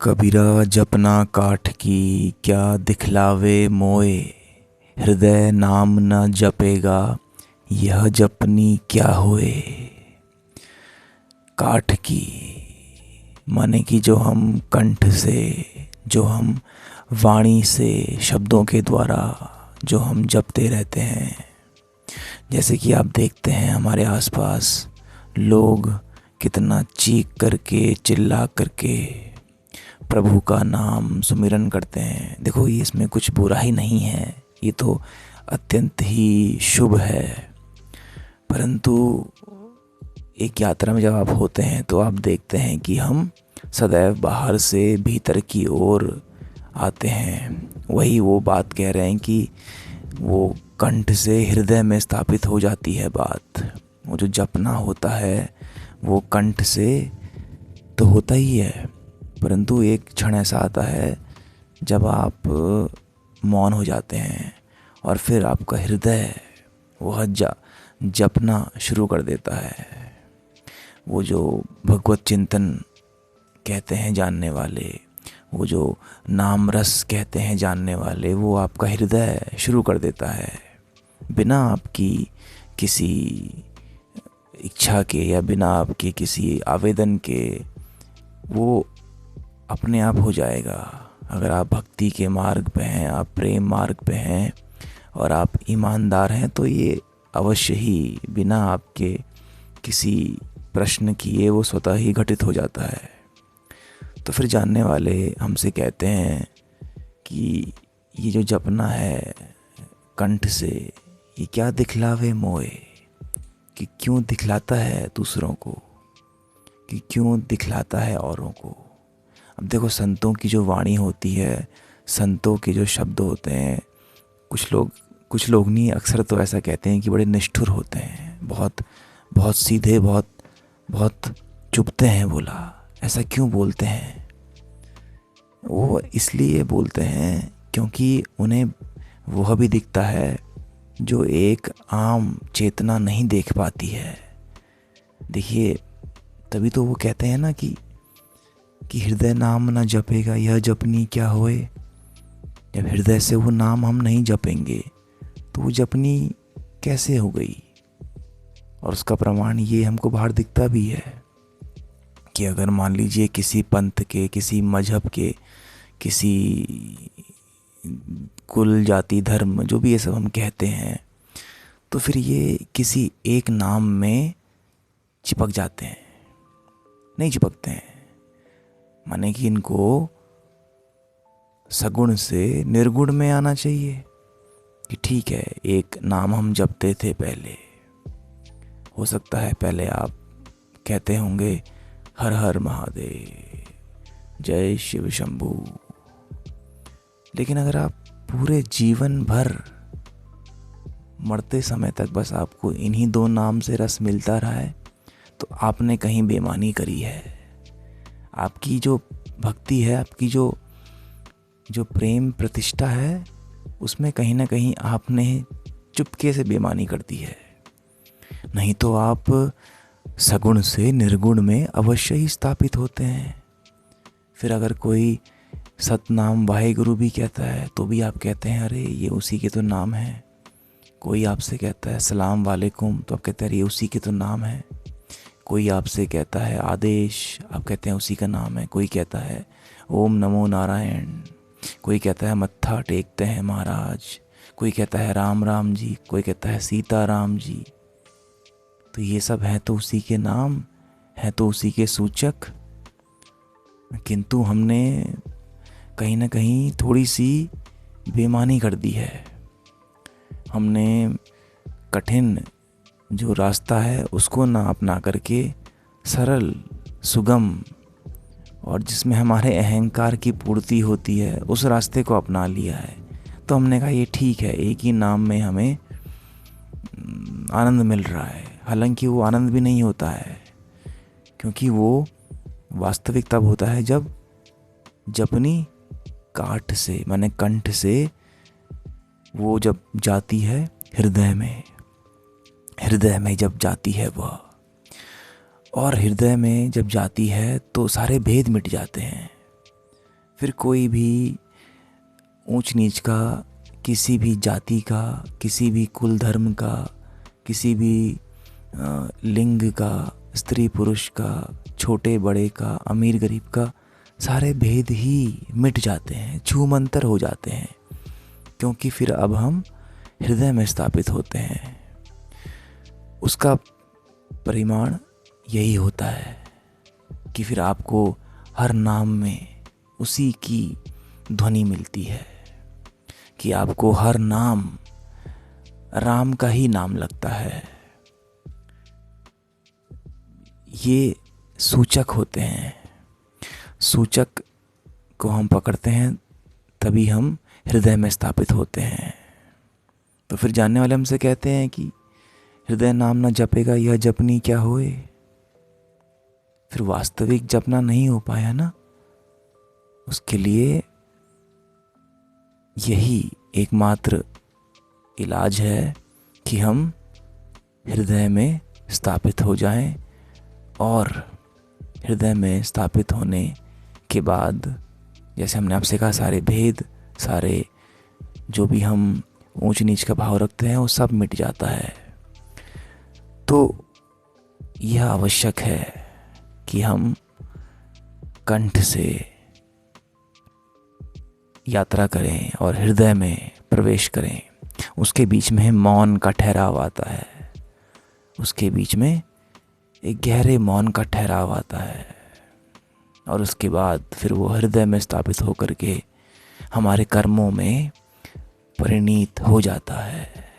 कबीरा जपना काठ की क्या दिखलावे मोए। हृदय नाम न जपेगा यह जपनी क्या होए। काठ की माने कि जो हम कंठ से, जो हम वाणी से, शब्दों के द्वारा जो हम जपते रहते हैं। जैसे कि आप देखते हैं हमारे आसपास लोग कितना चीख करके, चिल्ला करके प्रभु का नाम सुमिरन करते हैं। देखो, ये इसमें कुछ बुरा ही नहीं है, ये तो अत्यंत ही शुभ है। परंतु एक यात्रा में जब आप होते हैं तो आप देखते हैं कि हम सदैव बाहर से भीतर की ओर आते हैं। वही वो बात कह रहे हैं कि वो कंठ से हृदय में स्थापित हो जाती है बात। वो जो जपना होता है वो कंठ से तो होता ही है, परंतु एक क्षण ऐसा आता है जब आप मौन हो जाते हैं और फिर आपका हृदय वह जपना शुरू कर देता है। वो जो भगवत चिंतन कहते हैं जानने वाले, वो जो नाम रस कहते हैं जानने वाले, वो आपका हृदय शुरू कर देता है बिना आपकी किसी इच्छा के या बिना आपके किसी आवेदन के। वो अपने आप हो जाएगा। अगर आप भक्ति के मार्ग पे हैं, आप प्रेम मार्ग पे हैं और आप ईमानदार हैं, तो ये अवश्य ही बिना आपके किसी प्रश्न किए वो स्वतः ही घटित हो जाता है। तो फिर जानने वाले हमसे कहते हैं कि ये जो जपना है कंठ से, ये क्या दिखलावे मोए, कि क्यों दिखलाता है दूसरों को, कि क्यों दिखलाता है औरों को। अब देखो, संतों की जो वाणी होती है, संतों के जो शब्द होते हैं, कुछ लोग नहीं, अक्सर तो ऐसा कहते हैं कि बड़े निष्ठुर होते हैं, बहुत बहुत सीधे, बहुत बहुत चुभते हैं बोला। ऐसा क्यों बोलते हैं? वो इसलिए बोलते हैं क्योंकि उन्हें वह भी दिखता है जो एक आम चेतना नहीं देख पाती है। देखिए, तभी तो वो कहते हैं ना कि हृदय नाम न जपेगा यह जपनी क्या होए। जब हृदय से वो नाम हम नहीं जपेंगे तो वो जपनी कैसे हो गई। और उसका प्रमाण ये हमको बाहर दिखता भी है कि अगर मान लीजिए किसी पंथ के, किसी मजहब के, किसी कुल, जाति, धर्म, जो भी ये सब हम कहते हैं, तो फिर ये किसी एक नाम में चिपक जाते हैं। नहीं चिपकते हैं, माने कि इनको सगुण से निर्गुण में आना चाहिए। कि ठीक है, एक नाम हम जपते थे पहले, हो सकता है पहले आप कहते होंगे हर हर महादेव, जय शिव शंभू। लेकिन अगर आप पूरे जीवन भर मरते समय तक बस आपको इन्हीं दो नाम से रस मिलता रहा है, तो आपने कहीं बेईमानी करी है। आपकी जो भक्ति है, आपकी जो प्रेम प्रतिष्ठा है, उसमें कहीं ना कहीं आपने चुपके से बेईमानी कर दी है। नहीं तो आप सगुण से निर्गुण में अवश्य ही स्थापित होते हैं। फिर अगर कोई सतनाम वाहेगुरु भी कहता है तो भी आप कहते हैं अरे ये उसी के तो नाम है। कोई आपसे कहता है सलाम वालेकुम तो आप कहते हैं ये उसी के तो नाम है। कोई आपसे कहता है आदेश, आप कहते हैं उसी का नाम है। कोई कहता है ओम नमो नारायण, कोई कहता है मत्था टेकते हैं महाराज, कोई कहता है राम राम जी, कोई कहता है सीता राम जी। तो ये सब है तो उसी के नाम, है तो उसी के सूचक। किंतु हमने कहीं ना कहीं थोड़ी सी बेईमानी कर दी है। हमने कठिन जो रास्ता है उसको ना अपना करके सरल, सुगम और जिसमें हमारे अहंकार की पूर्ति होती है, उस रास्ते को अपना लिया है। तो हमने कहा ये ठीक है, एक ही नाम में हमें आनंद मिल रहा है। हालांकि वो आनंद भी नहीं होता है, क्योंकि वो वास्तविक तब होता है जब जपनी काठ से, माने कंठ से, वो जब जाती है हृदय में जब जाती है वह, और हृदय में जब जाती है तो सारे भेद मिट जाते हैं। फिर कोई भी ऊंच नीच का, किसी भी जाति का, किसी भी कुल धर्म का, किसी भी लिंग का, स्त्री पुरुष का, छोटे बड़े का, अमीर गरीब का, सारे भेद ही मिट जाते हैं, छूमंतर हो जाते हैं, क्योंकि फिर अब हम हृदय में स्थापित होते हैं। उसका परिमाण यही होता है कि फिर आपको हर नाम में उसी की ध्वनि मिलती है, कि आपको हर नाम राम का ही नाम लगता है। ये सूचक होते हैं, सूचक को हम पकड़ते हैं तभी हम हृदय में स्थापित होते हैं। तो फिर जानने वाले हमसे कहते हैं कि हृदय नाम न जपेगा यह जपनी क्या होए। फिर वास्तविक जपना नहीं हो पाया ना, उसके लिए यही एकमात्र इलाज है कि हम हृदय में स्थापित हो जाएं, और हृदय में स्थापित होने के बाद, जैसे हमने आपसे कहा, सारे भेद, सारे जो भी हम ऊंच नीच का भाव रखते हैं वो सब मिट जाता है। तो यह आवश्यक है कि हम कंठ से यात्रा करें और हृदय में प्रवेश करें। उसके बीच में मौन का ठहराव आता है, उसके बीच में एक गहरे मौन का ठहराव आता है, और उसके बाद फिर वो हृदय में स्थापित होकर के हमारे कर्मों में परिणीत हो जाता है।